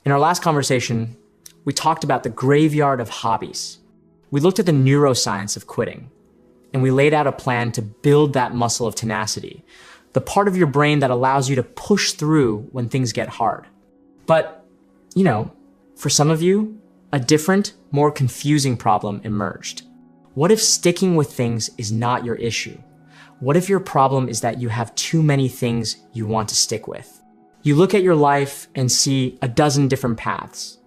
In our last conversation, we talked about the graveyard of hobbies. We looked at the neuroscience of quitting, and we laid out a plan to build that muscle of tenacity, the part of your brain that allows you to push through when things get hard. But, for some of you, a different, more confusing problem emerged. What if sticking with things is not your issue? What if your problem is that you have too many things you want to stick with? You look at your life and see a dozen different paths,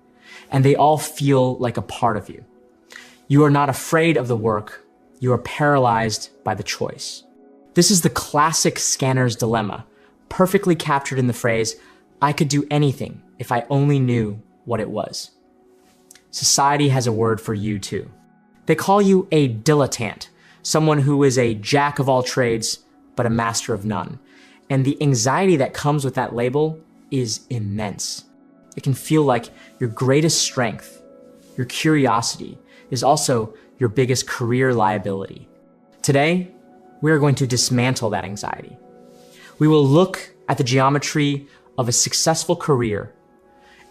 and they all feel like a part of you. You are not afraid of the work, you are paralyzed by the choice. This is the classic scanner's dilemma, perfectly captured in the phrase, "I could do anything if I only knew what it was." Society has a word for you too. They call you a dilettante, someone who is a jack of all trades, but a master of none. And the anxiety that comes with that label is immense. It can feel like your greatest strength, your curiosity, is also your biggest career liability. Today, we are going to dismantle that anxiety. We will look at the geometry of a successful career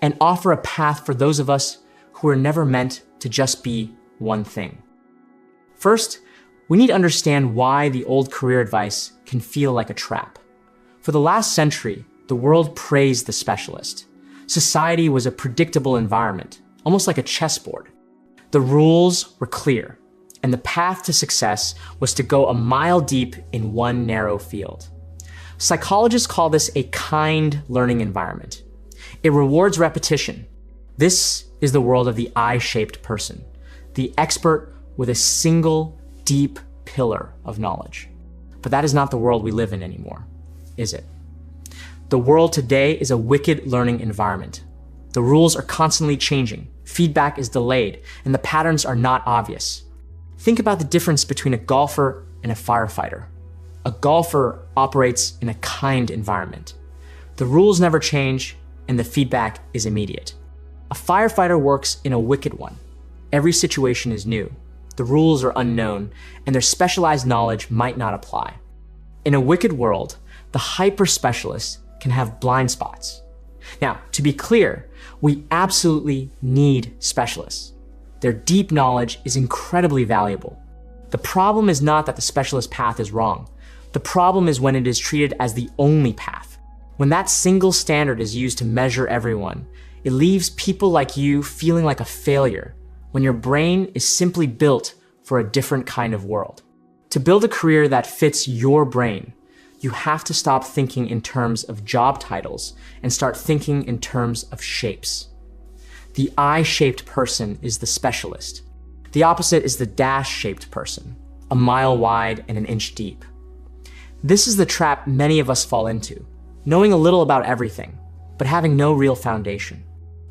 and offer a path for those of us who are never meant to just be one thing. First, we need to understand why the old career advice can feel like a trap. For the last century, the world praised the specialist. Society was a predictable environment, almost like a chessboard. The rules were clear, and the path to success was to go a mile deep in one narrow field. Psychologists call this a kind learning environment. It rewards repetition. This is the world of the I-shaped person, the expert with a single deep pillar of knowledge. But that is not the world we live in anymore, is it? The world today is a wicked learning environment. The rules are constantly changing, feedback is delayed, and the patterns are not obvious. Think about the difference between a golfer and a firefighter. A golfer operates in a kind environment. The rules never change, and the feedback is immediate. A firefighter works in a wicked one. Every situation is new. The rules are unknown, and their specialized knowledge might not apply. In a wicked world, the hyper-specialist can have blind spots. Now, to be clear, we absolutely need specialists. Their deep knowledge is incredibly valuable. The problem is not that the specialist path is wrong. The problem is when it is treated as the only path. When that single standard is used to measure everyone, it leaves people like you feeling like a failure when your brain is simply built for a different kind of world. To build a career that fits your brain, you have to stop thinking in terms of job titles and start thinking in terms of shapes. The I-shaped person is the specialist. The opposite is the dash-shaped person, a mile wide and an inch deep. This is the trap many of us fall into, knowing a little about everything, but having no real foundation.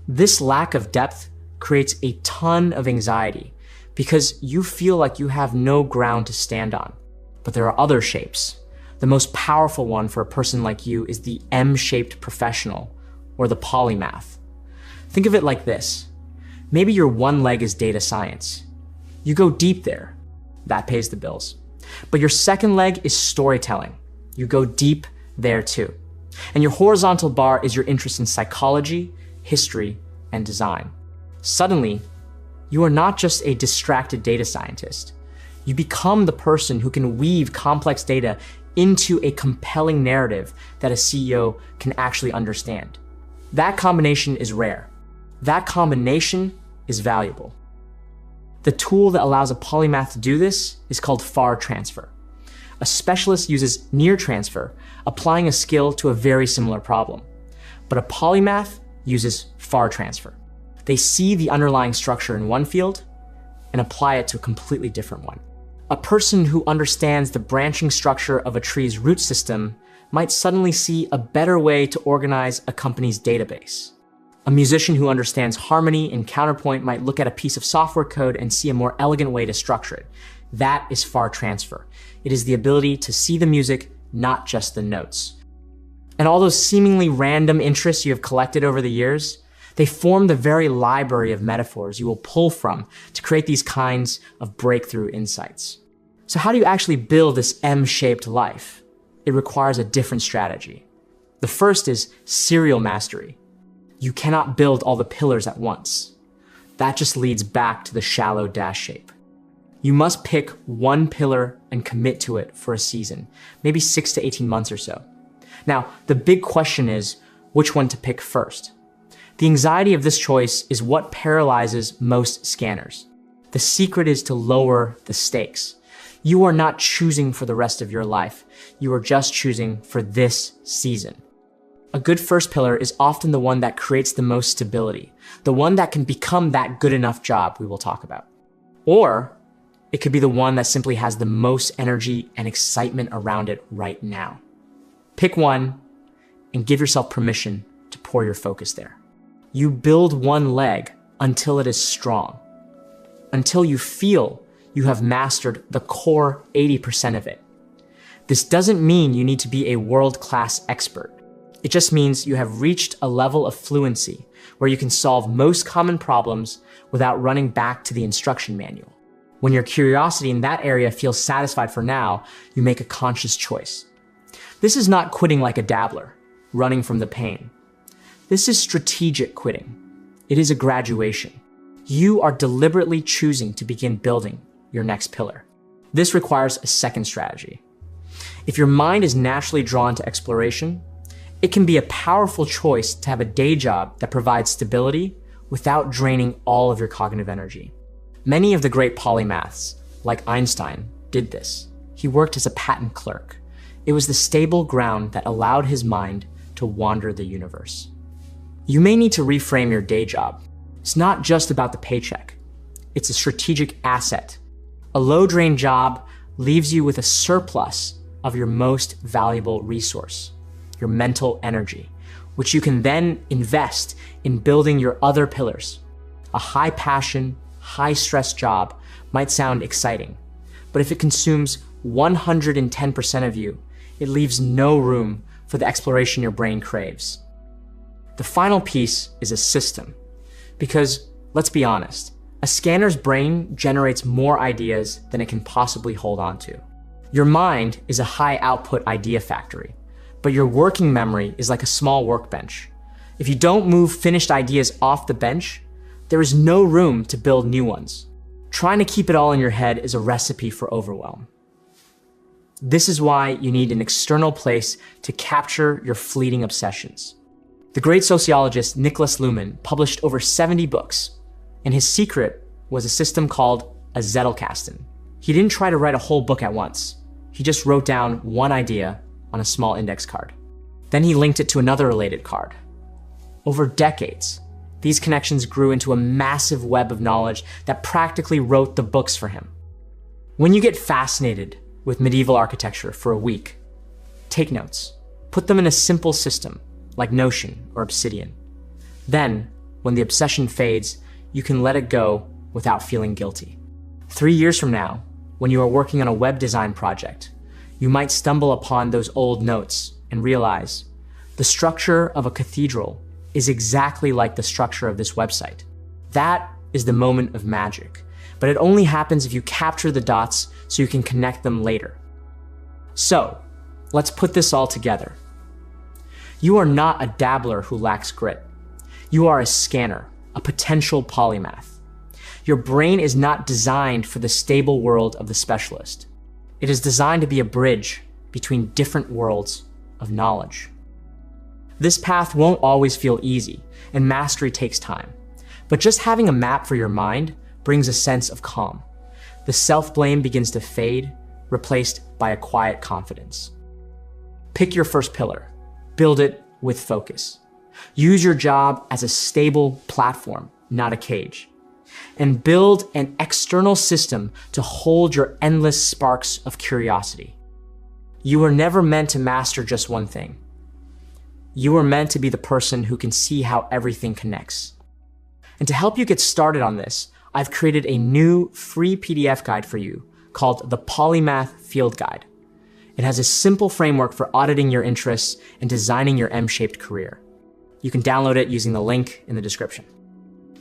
This lack of depth creates a ton of anxiety because you feel like you have no ground to stand on. But there are other shapes. The most powerful one for a person like you is the M-shaped professional, or the polymath. Think of it like this. Maybe your one leg is data science. You go deep there. That pays the bills. But your second leg is storytelling. You go deep there too. And your horizontal bar is your interest in psychology, history, and design. Suddenly, you are not just a distracted data scientist. You become the person who can weave complex data into a compelling narrative that a CEO can actually understand. That combination is rare. That combination is valuable. The tool that allows a polymath to do this is called far transfer. A specialist uses near transfer, applying a skill to a very similar problem. But a polymath uses far transfer. They see the underlying structure in one field and apply it to a completely different one. A person who understands the branching structure of a tree's root system might suddenly see a better way to organize a company's database. A musician who understands harmony and counterpoint might look at a piece of software code and see a more elegant way to structure it. That is far transfer. It is the ability to see the music, not just the notes. And all those seemingly random interests you have collected over the years, they form the very library of metaphors you will pull from to create these kinds of breakthrough insights. So how do you actually build this M-shaped life? It requires a different strategy. The first is serial mastery. You cannot build all the pillars at once. That just leads back to the shallow dash shape. You must pick one pillar and commit to it for a season, maybe 6 to 18 months or so. Now, the big question is which one to pick first. The anxiety of this choice is what paralyzes most scanners. The secret is to lower the stakes. You are not choosing for the rest of your life. You are just choosing for this season. A good first pillar is often the one that creates the most stability, the one that can become that good enough job we will talk about. Or it could be the one that simply has the most energy and excitement around it right now. Pick one and give yourself permission to pour your focus there. You build one leg until it is strong, until you feel you have mastered the core 80% of it. This doesn't mean you need to be a world-class expert. It just means you have reached a level of fluency where you can solve most common problems without running back to the instruction manual. When your curiosity in that area feels satisfied for now, you make a conscious choice. This is not quitting like a dabbler, running from the pain. This is strategic quitting. It is a graduation. You are deliberately choosing to begin building your next pillar. This requires a second strategy. If your mind is naturally drawn to exploration, it can be a powerful choice to have a day job that provides stability without draining all of your cognitive energy. Many of the great polymaths, like Einstein, did this. He worked as a patent clerk. It was the stable ground that allowed his mind to wander the universe. You may need to reframe your day job. It's not just about the paycheck. It's a strategic asset. A low-drain job leaves you with a surplus of your most valuable resource, your mental energy, which you can then invest in building your other pillars. A high-passion, high-stress job might sound exciting, but if it consumes 110% of you, it leaves no room for the exploration your brain craves. The final piece is a system, because let's be honest, a scanner's brain generates more ideas than it can possibly hold on to. Your mind is a high-output idea factory, but your working memory is like a small workbench. If you don't move finished ideas off the bench, there is no room to build new ones. Trying to keep it all in your head is a recipe for overwhelm. This is why you need an external place to capture your fleeting obsessions. The great sociologist Niklas Luhmann published over 70 books, and his secret was a system called a Zettelkasten. He didn't try to write a whole book at once. He just wrote down one idea on a small index card. Then he linked it to another related card. Over decades, these connections grew into a massive web of knowledge that practically wrote the books for him. When you get fascinated with medieval architecture for a week, take notes. Put them in a simple system, like Notion or Obsidian. Then, when the obsession fades, you can let it go without feeling guilty. 3 years from now, when you are working on a web design project, you might stumble upon those old notes and realize the structure of a cathedral is exactly like the structure of this website. That is the moment of magic, but it only happens if you capture the dots so you can connect them later. So, let's put this all together. You are not a dabbler who lacks grit. You are a scanner, a potential polymath. Your brain is not designed for the stable world of the specialist. It is designed to be a bridge between different worlds of knowledge. This path won't always feel easy, and mastery takes time. But just having a map for your mind brings a sense of calm. The self-blame begins to fade, replaced by a quiet confidence. Pick your first pillar. Build it with focus. Use your job as a stable platform, not a cage. And build an external system to hold your endless sparks of curiosity. You were never meant to master just one thing. You were meant to be the person who can see how everything connects. And to help you get started on this, I've created a new free PDF guide for you called the Polymath Field Guide. It has a simple framework for auditing your interests and designing your M-shaped career. You can download it using the link in the description.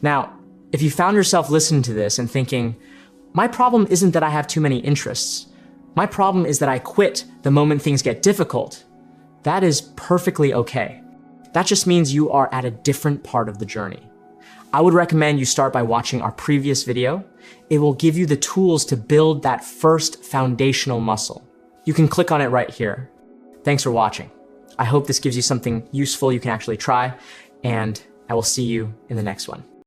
Now, if you found yourself listening to this and thinking, my problem isn't that I have too many interests. My problem is that I quit the moment things get difficult. That is perfectly okay. That just means you are at a different part of the journey. I would recommend you start by watching our previous video. It will give you the tools to build that first foundational muscle. You can click on it right here. Thanks for watching. I hope this gives you something useful you can actually try, and I will see you in the next one.